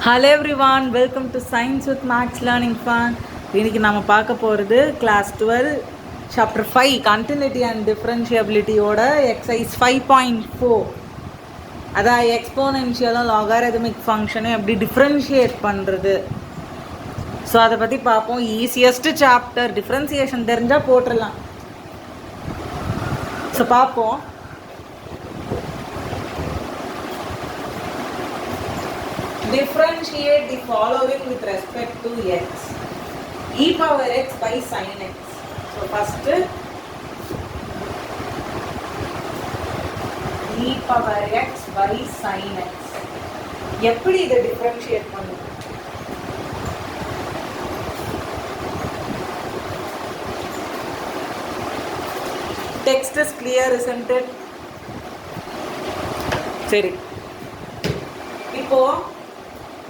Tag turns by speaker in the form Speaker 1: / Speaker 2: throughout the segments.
Speaker 1: Hello everyone, welcome to science with maths learning fun. இன்றைக்கி நம்ம பார்க்க போகிறது கிளாஸ் 12 சாப்டர் 5 கண்டினியூட்டி அண்ட் டிஃப்ரென்ஷியபிலிட்டியோட எக்ஸசைஸ் 5.4. அதான் எக்ஸ்போனென்ஷியலும் லாகரிதமிக் ஃபங்க்ஷனை எப்படி டிஃப்ரென்ஷியேட் பண்ணுறது. ஸோ அதை பற்றி பார்ப்போம். ஈஸியஸ்ட்டு சாப்டர், டிஃப்ரென்சியேஷன் தெரிஞ்சால் போட்டுடலாம். ஸோ பார்ப்போம். Differentiate the following with respect to x. E power x by sin x. So first e power x by sin x. எப்படி இதை differentiate பண்ணுது? Text is clear, isn't it? சரி, இப்போ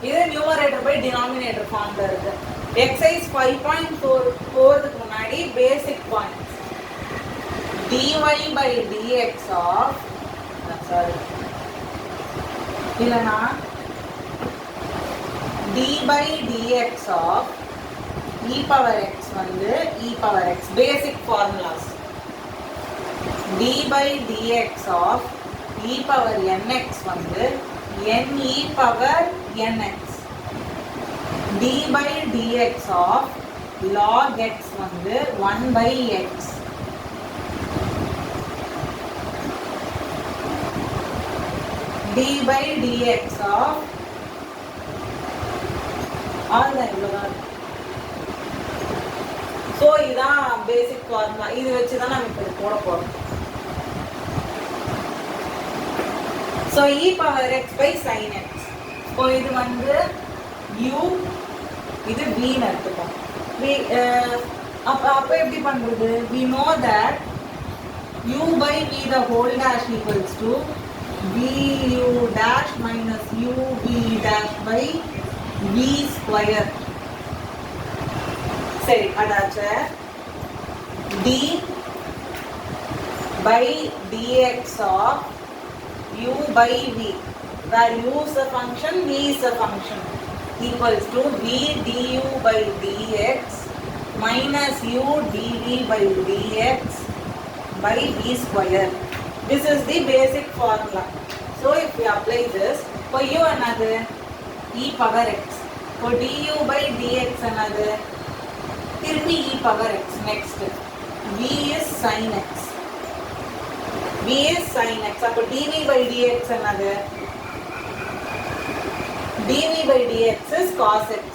Speaker 1: இது numerator by denominator ஃபார்ம்ல இருக்கு. Exercise 5.4 போறதுக்கு முன்னாடி basic points. dy by dx of இல்லனா d by dx of e power x வந்து e power x basic formulas. d by dx of e power nx வந்து n e power nx. d by dx of log x வந்து 1 by x. d by dx of ஆல்தான் இவ்வளோதான். So இதுதான் பேசிக் formula. இது வச்சு தான் நம்ம இப்போ போட போகிறோம். So e power x by sin x. இப்போ இது வந்து u, இது v ன்னு எடுத்துப்போம். அப்போ எப்படி பண்ணுறது? we know that u by v the whole dash equals to vu dash minus uv dash by v square. சரி, அதாச்சு d by dx of u by v, where u is a function, v is a function, equals to v du by dx minus u dv by dx by v square. This is the basic formula. So if we apply this, for u another e power x, for du by dx another திருப்பி e power x. Next v is sin x, v is sin x. அப்போ dv by dx another dv by dx is cos x.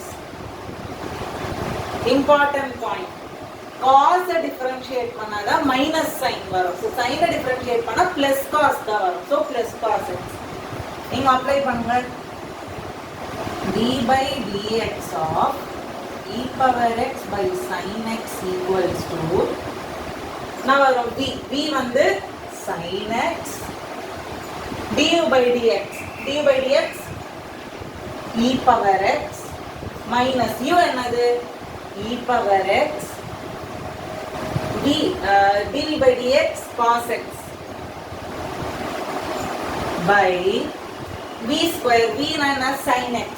Speaker 1: Important point, cos differentiate பண்ணாத minus sin வரும். So sin differentiate பண்ணா plus cos தான் வரும். So plus cos x. இங்க apply பண்ணுங்க. d by dx of e power x by sin x equals to now வரும் v வந்து sin x du by dx, du by dx e power x minus u என்னது e power x dv by dx cos x by v square. v na sin x,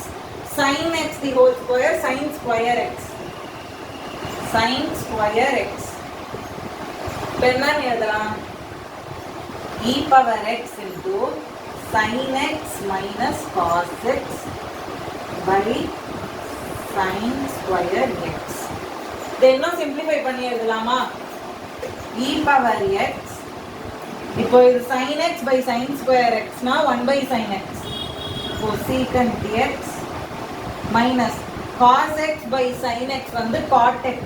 Speaker 1: sin x the whole square, sin square x, sin square x. என்ன எழுதலாம்? e power x into sin x minus cos x by sin square x. இதை இன்னும் simplify பண்ணி எழுதலாமா? e power x, இப்போ இது sin x by sin square x னா 1 by sin x cosecant x minus cos x by sin x வந்து cot x,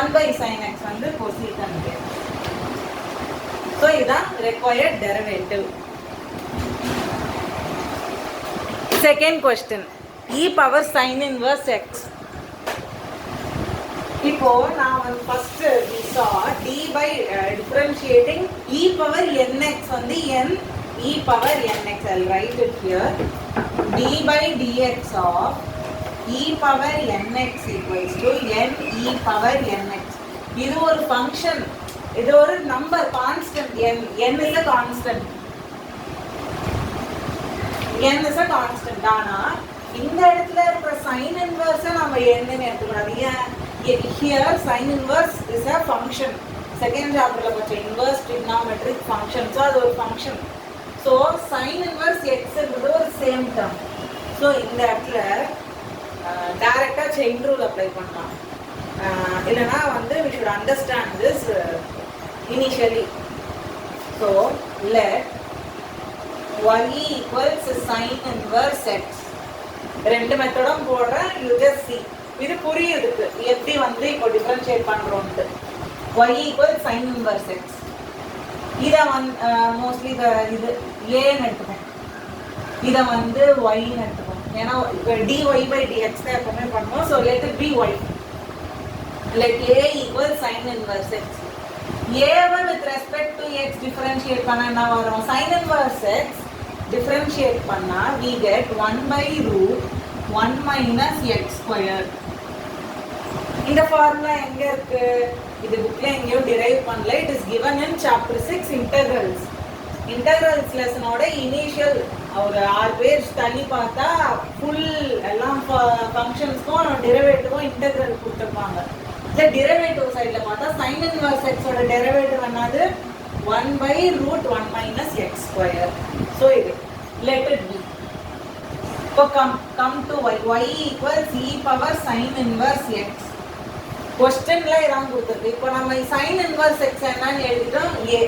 Speaker 1: 1 by sin x வந்து cosecant x. So இதான் required derivative. Second question, e power sin inverse x. இப்போ நான் வந்து first we saw d by differentiating e power nx வந்து n e power nx. I'll write it here. d by dx of e power nx equals to n e power nx. இது ஒரு function, இது ஒரு number, constant n. n is a constant. n is a constant. ஆனா இந்த இடத்துல இருக்கிற sin inverse நம்ம என்னன்னு எடுத்துக்கூடாது. Here sin inverse is a function. Second chapterல கொஞ்சம் inverse trigonometric function. So அது ஒரு function. So sin inverse x என்பது ஒரு same term. So இந்த இடத்துல டைரக்டா chain rule apply பண்ணலாம். இல்லனா வந்து we should understand this initially. So let y equals sin inverse x. ரெண்டு மெத்தடும் போடுறேன், you just see. இது புரியுதுக்கு எப்படி வந்து இப்போ டிஃபரன்ஷியேட் பண்றோம்னு. y equals sin inverse x. இத வந்து மோஸ்ட்லி இது a ன்னு எடுத்துப்பேன், இத வந்து y ன்னு எடுத்துப்போம். ஏன்னா dy by dx தான் எப்பவுமே பண்ணுவோம். So let it be y. Let a equals sin inverse x. a with respect to x differentiate பண்ணா என்ன வரும்? sin inverse x differentiate பண்ணா we get 1 by root 1 minus x squared. இந்த formula எங்க இருக்கு? இது புக்ல எங்கயோ டிரைவ் பண்ணல. it is given in chapter 6 integrals. integrals லெசனோட initial ஒரு 6 பேஜ் தள்ளி பார்த்தா ஃபுல் எல்லாம் ஃபங்க்ஷன்ஸ்க்கும் டெரிவேட்டிவும் இன்டெக்ரல் கொடுத்துருப்பாங்க. இந்த டெரிவேட்டிவ் சைடுல பார்த்தா sin inverse x ஓட டெரிவேட்டிவ் என்னது? 1 by root 1 minus x square. So இது let it be. So come to y equals e power sin inverse x. क्वेश्चनல இதான் கொடுத்திருக்கு. இப்போ நம்ம sin inverse x என்னன்னு எழுதிட்டோம் a.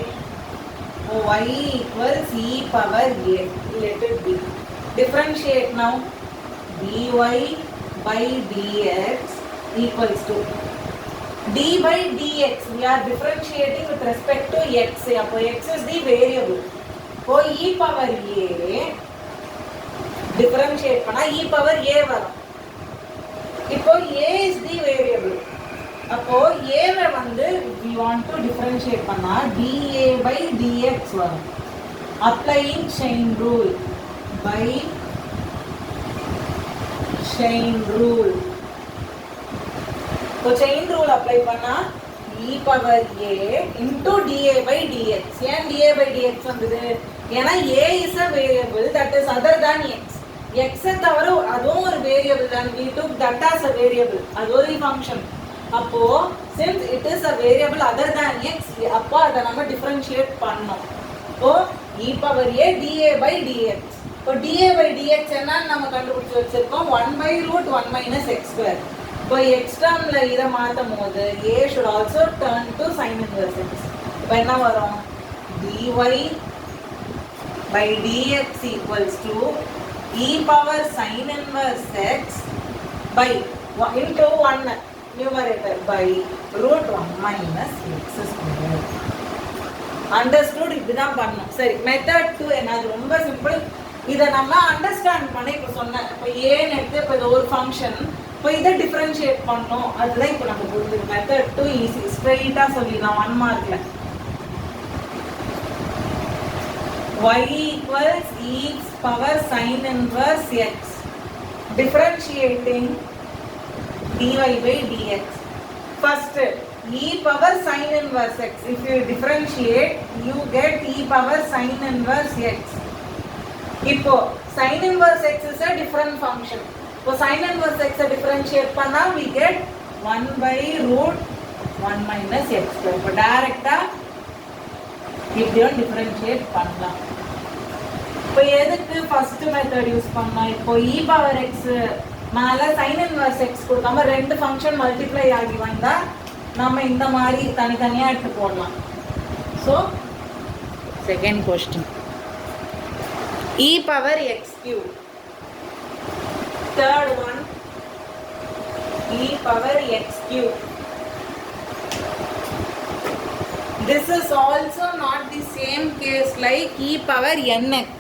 Speaker 1: y equals e power a. Let it be. Differentiate now. dy by dx equals to d by dx. We are differentiating with respect to x. அப்போ x is the variable. இப்போ e power a differentiate பண்ணா e power a வரும். இப்போ a is the variable. அப்போ a வை வந்து we want to differentiate பண்ணா dA by dx வரும். Applying chain rule by chain rule. இப்போ chain rule apply பண்ணா e power a into dA by dx. ஏன் dA by dx வந்தது? ஏன்னா a is a variable that is other than x. x தவிர அதுவும் ஒரு variable தான். we took that as a variable. அது ஒரு ஃபங்க்ஷன். அப்போ since it is a variable other than x, அப்போ அதை நம்ம டிஃபரன்ஷியேட் பண்ணோம். இப்போ e power a dA by dx. இப்போ dA by dx என்னன்னு நம்ம கண்டுபிடிச்சு வச்சிருக்கோம் 1 by root 1 minus x square. இப்போ x டேர்ம்ல இத மாத்தும் போது a should also turn to sin inverse x. இப்போ என்ன வரும்? dy by dx equals to e power sin inverse x by into 1 numerator by root 1 minus x square. Understood? இப்படிதான் பண்ணணும். சரி, மெத்தட் 2 என்னது? ரொம்ப சிம்பிள். இதை நம்ம அண்டர்ஸ்டாண்ட் பண்ண இப்போ சொன்னேன். இப்போ ஏன்னு எடுத்து இப்போ இது ஒரு ஃபங்க்ஷன், இப்போ இதை டிஃபரன்ஷியேட் பண்ணணும். அதுதான் இப்போ நம்ம புரிஞ்சுது. மெத்தட் 2 ஈஸி, ஸ்ட்ரெயிட்டா சொல்லிடலாம் 1 மார்க்ல. y equals e power sin inverse x. Differentiating dy by dx. First, e power sin inverse x. If you differentiate, you get e power sin inverse x. இப்போ sin inverse x is a different function. இப்போ sin inverse x differentiate பண்ணா we get 1 by root 1 minus x square. இப்போ டைரக்டா இப்படியும் differentiate பண்ணலாம். இப்போ எதுக்கு first method use பண்ணலாம்? இப்போ e power x மேல sin inverse x கொடுக்காம ரெண்டு ஃபங்க்ஷன் மல்டிப்ளை ஆகி வந்தா நம்ம இந்த மாதிரி தனித்தனியா எடுத்து போடலாம். So second question e power x cube. Third one e power x cube. This is also not the same case like e power nx.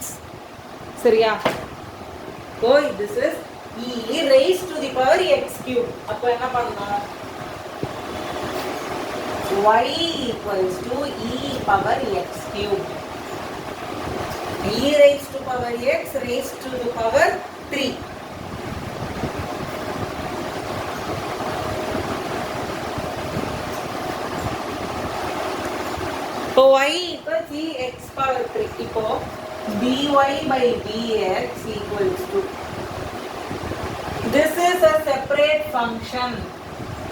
Speaker 1: சரியா? So this is e raised to the power x cube. அப்போ என்ன பண்ணணும்? y equals to e power x cube. e raised to power x raised to the power 3. இப்போ y equals e x power 3. இப்போ dy by dx equals to, this is a separate function.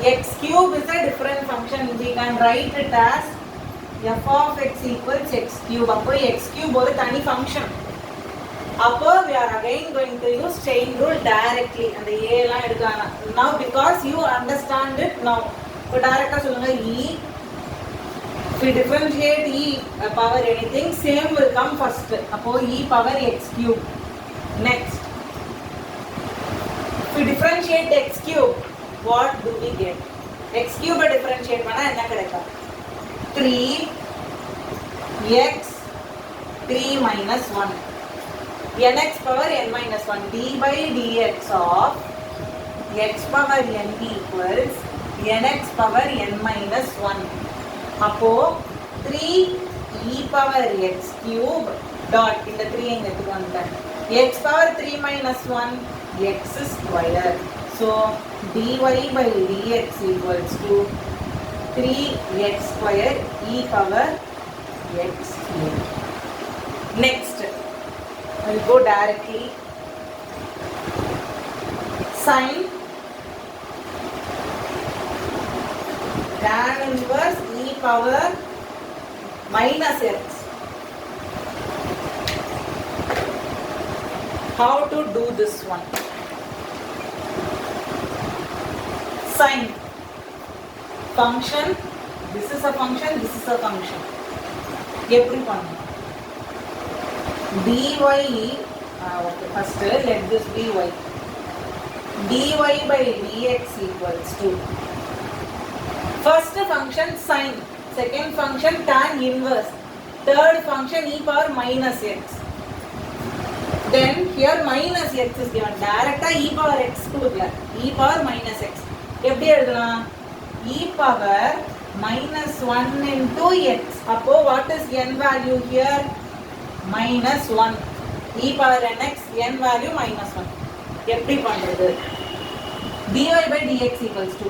Speaker 1: X cube is a different function. We can write it as f of x equals x cube. அப்போ x cube ஒரு தனி function. அப்போ we are again going to use chain rule directly. அந்த a எல்லாம் எடுக்கலாம். Now because you understand it now. இப்போ டைரக்டா சொல்லுங்க e. If we differentiate e power anything, same will come first. அப்போ e power x cube. Next. If we differentiate x cube, what do we get? X cube differentiate பண்ணா என்ன கிடைக்கும்? 3x 3 minus 1 nx power n minus 1 d by dx of x power n equals nx power n minus 1. அப்போ 3 e power x cube dot இந்த 3 இங்க எடுத்துட்டு வந்துட்டேன். x power 3 minus 1 x square. So dy by dx equals to 3x square e power x cube. Next, I will go directly. Sin tan inverse e power minus x. How to do this one? Sin function, this is a function, this is a function. எப்படி பண்ணணும்? dy okay, first let this be y. dy by dx equals to, first function sin, second function tan inverse, third function e power minus x. Then here minus x is given. Directly e power x கொடுக்கல, e power minus x. எப்படி எழுதலாம்? e power minus 1 into x. அப்போ what is n value here? Minus 1. e power nx, n value minus 1. எப்படி பண்றது? dy by dx equals to,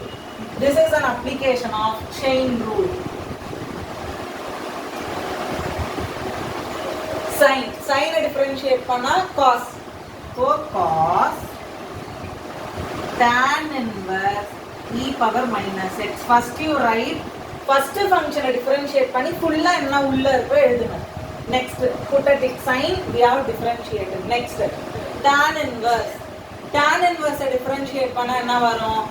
Speaker 1: this is an application of chain rule. Sin differentiate பண்ணா cos. So cos tan inverse e power minus x. First you write first function differentiate பண்ணி full-ஆ என்ன உள்ள இருக்கோ எழுதுங்க. Next put a tick sign, we have differentiated. Next tan inverse differentiate பண்ணா என்ன வரும்?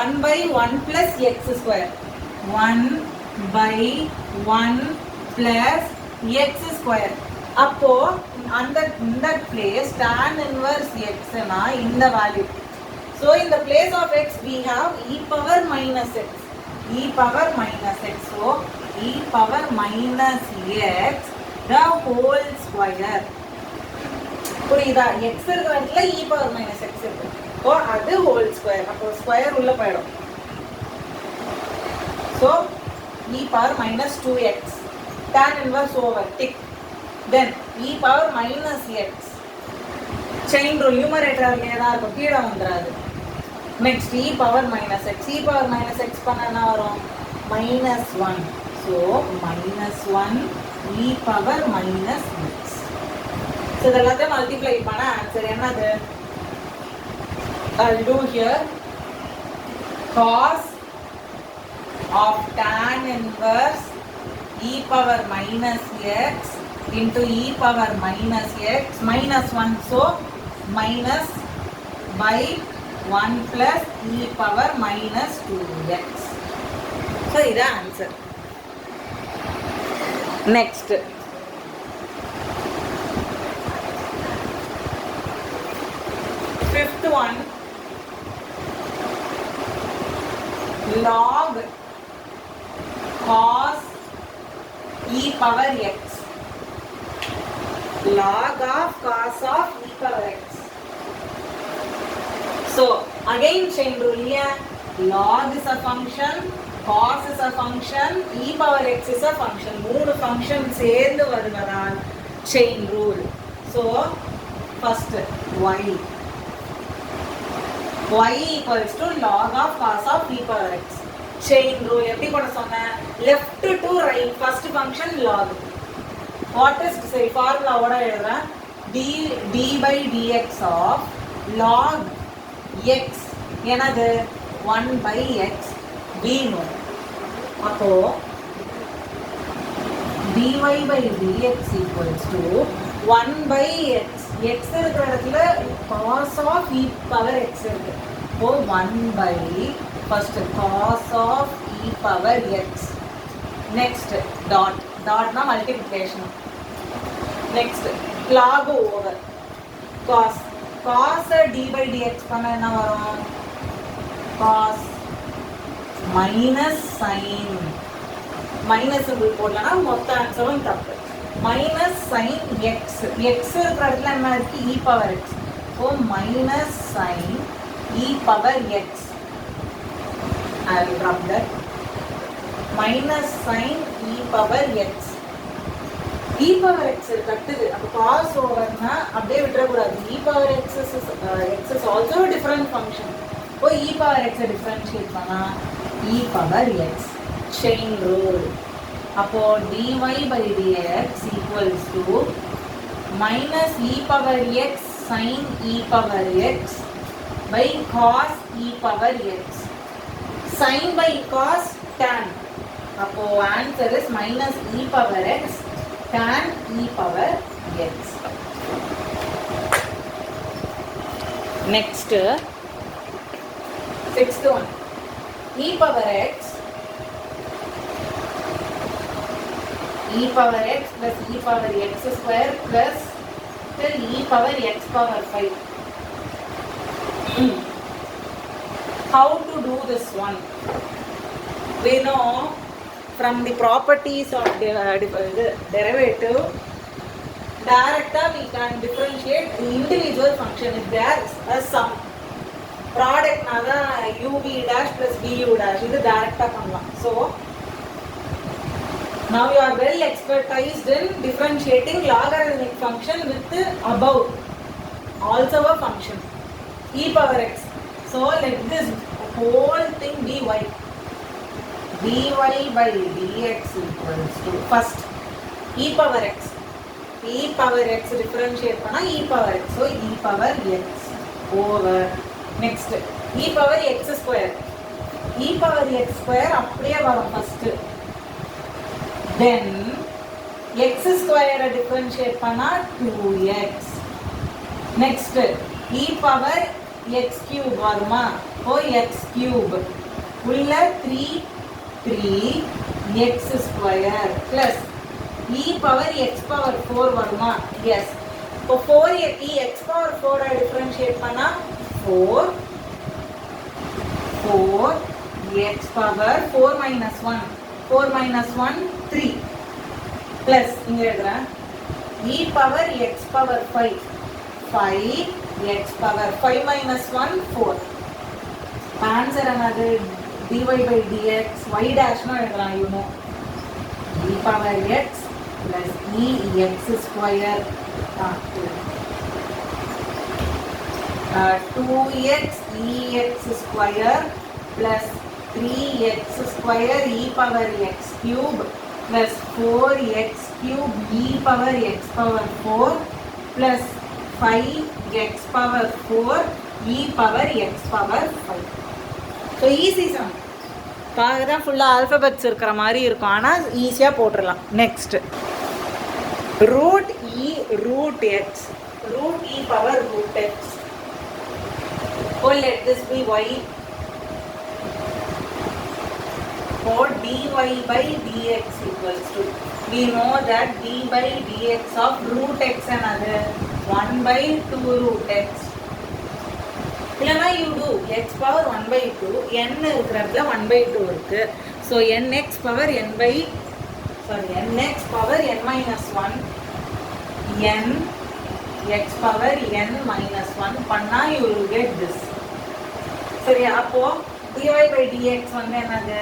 Speaker 1: 1 by 1 plus x square. 1 by 1 plus x square. அப்போ அந்த இந்த place tan inverse x னா இந்த value. So in the place of x we have e power minus x. e power minus x. So e power minus x the whole square. புரியுதா? x இருக்கிற இடத்துல e power minus x இருக்கு. ஓ அது whole square. அப்போ square உள்ள போய்டும். So e power minus 2x. Tan inverse over tick. Then e power minus x. Chain rule numerator ஏதா இருக்கும், கீழ வந்துராது. Next e power minus x. e power minus x பண்ணா என்ன வரும்? minus 1. So minus 1 e power minus x. So இதெல்லாம் multiply பண்ண answer என்னது? I'll do here cos of tan inverse e power minus x into e power minus x minus 1. So minus by 1 plus e power minus 2x. So this is the answer. Next, fifth one, log cos e power x. Log of cos of e power x. So again chain rule here. Log is a function, cos is a function, e power x is a function. மூணு function சேர்ந்து வருவதால் chain rule. So first y equals to log of cos of e power x. Chain rule எப்படி போட சொன்னேன்? Left to right first function log, What is, சரி ஃபார்முலாவோட எழுதுறேன். d by dx of log x என்னது 1 by x we know. அப்போ dy by dx equals to 1 by x. x இருக்கிற இடத்துல cos of e power x இருக்கு. அப்போ 1 by first cos of e power x. Next dot. Dot na multiplication. Next log over cos. Cos d by dx பண்ண என்ன வரும்? Cos minus sin. Minus போடலன்னா மொத்த ஆன்சரும் தப்பு. Minus sine x. எக்ஸ் இருக்கிற இடத்துல என்ன இருக்கு? E power x. So minus sign e power x. I will drop that. Minus sign e power x. E power x கட்டுது. அப்போ காஸ் ஓவர்னா அப்படியே விட்டுறக்கூடாது. E power x is also different function. இப்போ இ பவர் எக்ஸை டிஃப்ரென்ஷியேட் பண்ணால் e power x. chain rule. அப்போ dy by dx equals to minus e power x sin e power x by cos e power x. Sin by cos tan. அப்போ answer is minus e power x tan e power x. Next, sixth one. E power x e power x plus e power x square plus till e power x power 5. How to do this one? We know from the properties of derivative, directly we can differentiate the individual function if there is a sum. Product nada uv dash plus bu dash idu direct pannalam. So now you are well expertised in differentiating logarithmic function with above also a function e power x. So let this whole thing be y. dy by dx equals to first e power x. E power x differentiate panna e power x. So e power x over next e power x square. E power x square அப்படியே வரும் first. Then x square differentiate பண்ணா 2x. Next e power x cube வருமா? ஓ x cube உள்ள 3x square plus e power x power 4 வருமா? Yes. இப்போ 4 x power 4 differentiate பண்ணா 4 x power 4 minus 1. 4 minus 1 3 plus இங்க எழுதுறேன் e power x power 5 5 x power 5 minus 1 4. answer another dy by dx y dash னா எழுதலாம். you know e power x plus e x square 2x e x square plus 3x square e power x cube plus 4x cube e power x power 4 plus 5x power 4 e power x power 5. So easy sum. பார்க்க தான் ஃபுல்லாக alphabets இருக்கிற மாதிரி இருக்கும், ஆனால் ஈஸியாக போட்டுடலாம். Next root e root x. Root e power root x. Oh let this be y. For dy by dx equals to, we know that d by dx of root x another 1 by 2 root x. இல்லைனா you do x power 1 by 2, n இருக்கிறதுல 1 by 2 இருக்கு. So nx power n power n minus 1 n x power n minus 1 பண்ணா you will get this. சரியா? அப்போ dy by dx வந்து என்னது?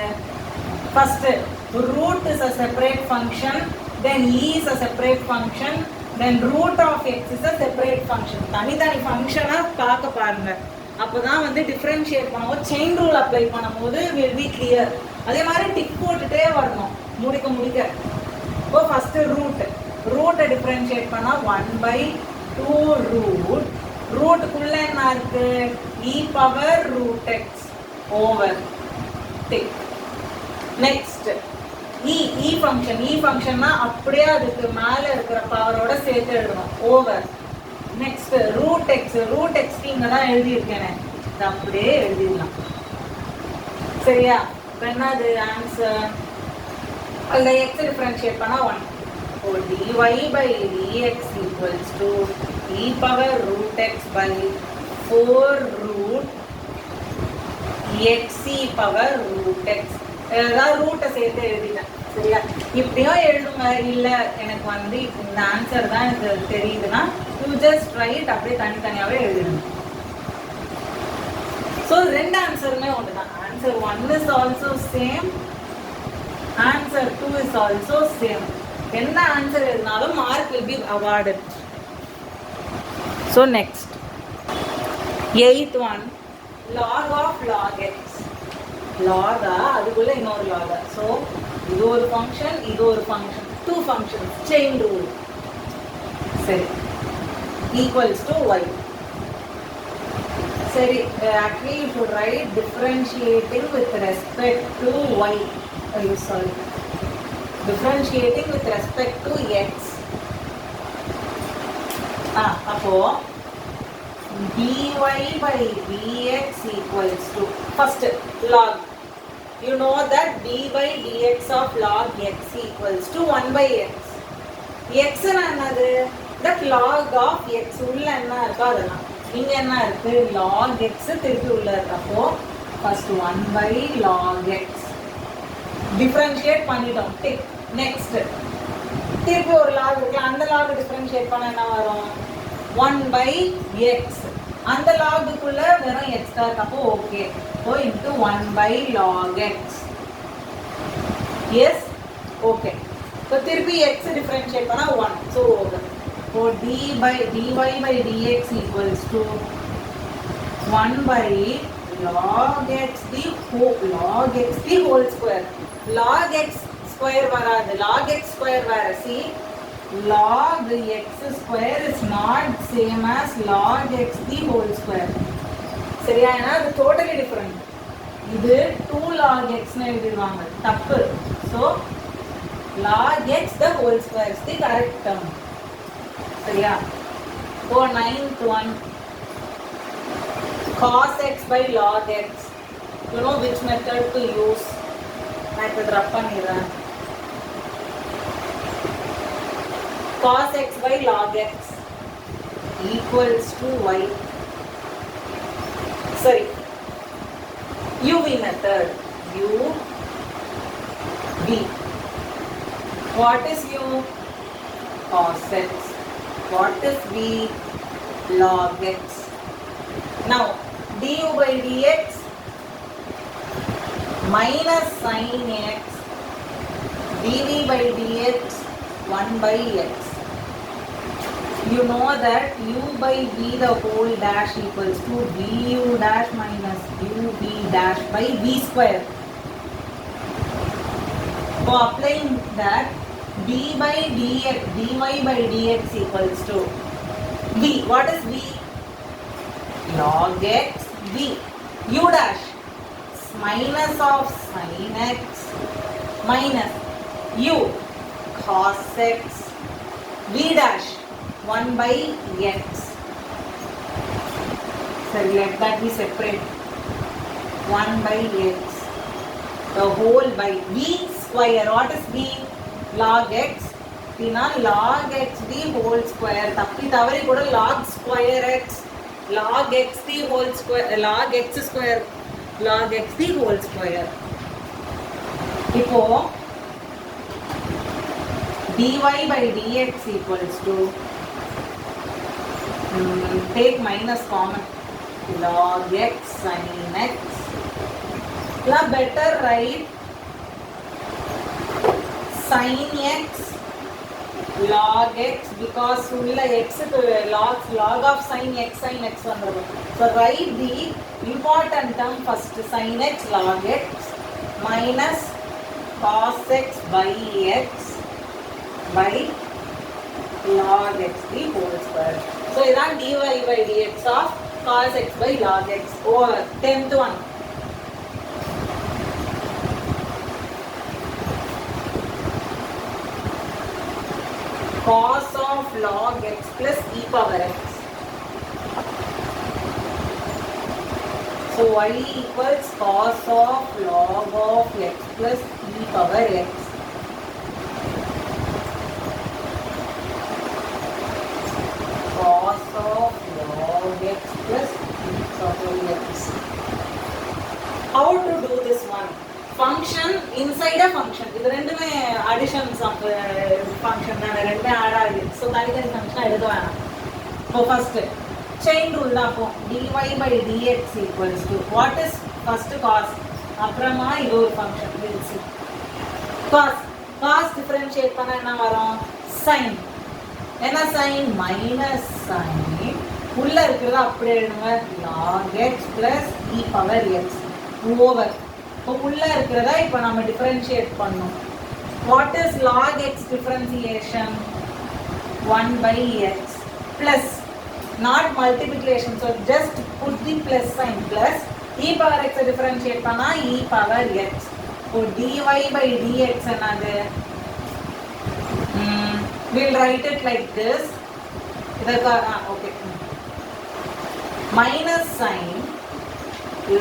Speaker 1: First, root is a separate function, then e is a separate function, then root of x is a separate function. தனித்தனி ஃபங்க்ஷனை பார்க்க பாருங்க. அப்போதான் வந்து டிஃப்ரென்ஷியேட் பண்ணுவோம். செயின் ரூல் அப்ளை பண்ணும்போது will be clear. அதே மாதிரி டிக் போட்டுட்டே வரணும் முடிக்க. இப்போ ஃபர்ஸ்ட் ரூட் ரூட்டை டிஃபரன்ஷியேட் பண்ணால் 1/2 ரூட். ரூட்டுக்குள்ளே என்ன இருக்கு? e power root x over டிக். நெக்ஸ்ட் இ ஃபங்க்ஷன்னா அப்படியே அதுக்கு மேலே இருக்கிற பவரோட சேர்த்து எழுதணும் ஓவர். நெக்ஸ்ட் ரூட் எக்ஸ் இங்கே தான் எழுதியிருக்கேன், இது அப்படியே எழுதிடலாம். சரியா? இப்போ என்னது ஆன்சர்? அதில் எக்ஸ் டிஃபரன்ஷியேட் பண்ணால் 1. So dy by dx equals to e power root x by 4 root x e power root x. ஏதாவது ரூட்டை சேர்த்து எழுதிட்டேன். சரியா? இப்படியும் எழுதுங்க. இல்லை எனக்கு வந்து இந்த ஆன்சர் தான் எனக்கு தெரியுதுன்னா யூ ஜஸ்ட் ரைட் அப்படியே தனித்தனியாகவே எழுதிடுங்க. ஸோ ரெண்டு ஆன்சருமே ஒன்று தான். Answer 1 is also same, answer 2 is also same. என்ன ஆன்சர் எழுதினாலும் mark will be awarded. So next 8th one, log of log x. log அதுக்குள்ள இன்னொரு log. So இது ஒரு ஃபங்க்ஷன், இது ஒரு ஃபங்க்ஷன், 2 functions, chain rule. சரி, equals to y. சரி, actually you should write differentiating with respect to y. Sorry, differentiating with respect to x. அப்போ dy by dx equals to, first log, you know that d by dx of log x equals to 1 by x. x என்னது? that log of x உள்ள என்ன இருக்கோ அதெல்லாம். இங்க என்ன இருக்கு? log x திருப்பி உள்ள இருக்கு. அப்போ first 1 by log x differentiate பண்ணிட்டோம். டிக். நெக்ஸ்ட் திருப்பி ஒரு லாக் இருக்கு, அந்த லாக் டிஃபரன்ஷியேட் பண்ண என்ன வரும்? 1 by x. அந்த லாகுக்குள்ள வெறும் x தான் இருக்கு. அப்போ ஓகே. இப்போ into 1 by log x. Yes, okay. இப்போ திருப்பி x டிஃபரன்ஷியேட் பண்ணா 1. So okay. இப்போ dy by dx equals to 1 by log x the whole square. log x square வராது, log x square வேற. see, log x square is not same as log x the whole square. சரியா? ஏன்னா அது totally different. இது 2 log x னு எழுதிடுவாங்க, தப்பு. so log x the whole square is the correct term. சரியா? so 9th one, cos x by log x. you know which method to use? நான் இப்போ drop பண்ணிடுறேன். cos x by log x equals to y. Sorry, uv method. uv. What is u? Cos x. What is v? Log x. Now du by dx minus sin x dv by dx 1 by x. You know that u by v the whole dash equals to vu dash minus uv dash by v square. So applying that, d by dx, dy by dx equals to v. What is v? Log x v. u dash minus of sin x minus u cos x v dash 1 by x. So let that be separate. 1 by x. The whole by v square. What is v? Log x. Log x the whole square. Tappi tavari kuda log square x. Log x the whole square. Log x square. Log x the whole square. இப்போ dy by dx equals to, take minus common, log x sin x. Yeah, better write sin x log x because ulla x log of sin x vandrum. So write the important term first, sin x log x minus cos x by x by log x the whole square. So இதான் dy by dx of cos x by log x. Over 10th one. Cos of log x plus e power x. So y equals cos of log of x plus e power x. Cos of log x plus e power x. How to do this one? Function inside a function. இது ரெண்டுமே additions of function தான், ரெண்டுமே add ஆகுது. So தனித்தனி function எழுத வேணாம். இப்போ first chain rule தான். அப்போ dy by dx equals to what is first cos, அப்புறமா இது ஒரு function we'll see. cos differentiate பண்ண என்ன வரும்? sin. என்ன sin? Minus sin. உள்ள இருக்கிறத அப்படியே எழுதுங்க, log x plus e power x over. இப்போ உள்ள இருக்கிறதா இப்போ நம்ம டிஃபரன்ஷியேட் பண்ணோம். What is log x differentiation? 1 by x plus not multiplication, so just put the plus sign plus e power x differentiate பண்ணா e power x. so dy by dx என்னது? We'll write it like this. Okay, minus sign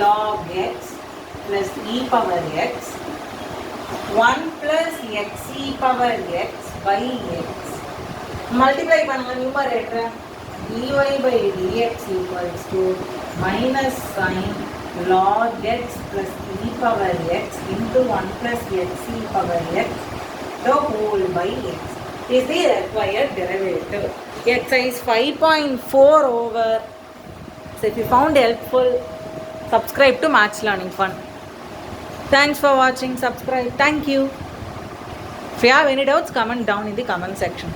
Speaker 1: log x plus e power x 1 plus x e power x by x. multiply பண்ணுங்க numerator. dy by dx equals to minus sin log x plus e power x into 1 plus x e power x the whole by x is the required derivative. Exercise 5.4 over. So if you found helpful, subscribe to Maths Learning Fun. Thanks for watching. Subscribe. Thank you. If you have any doubts, comment down in the comment section.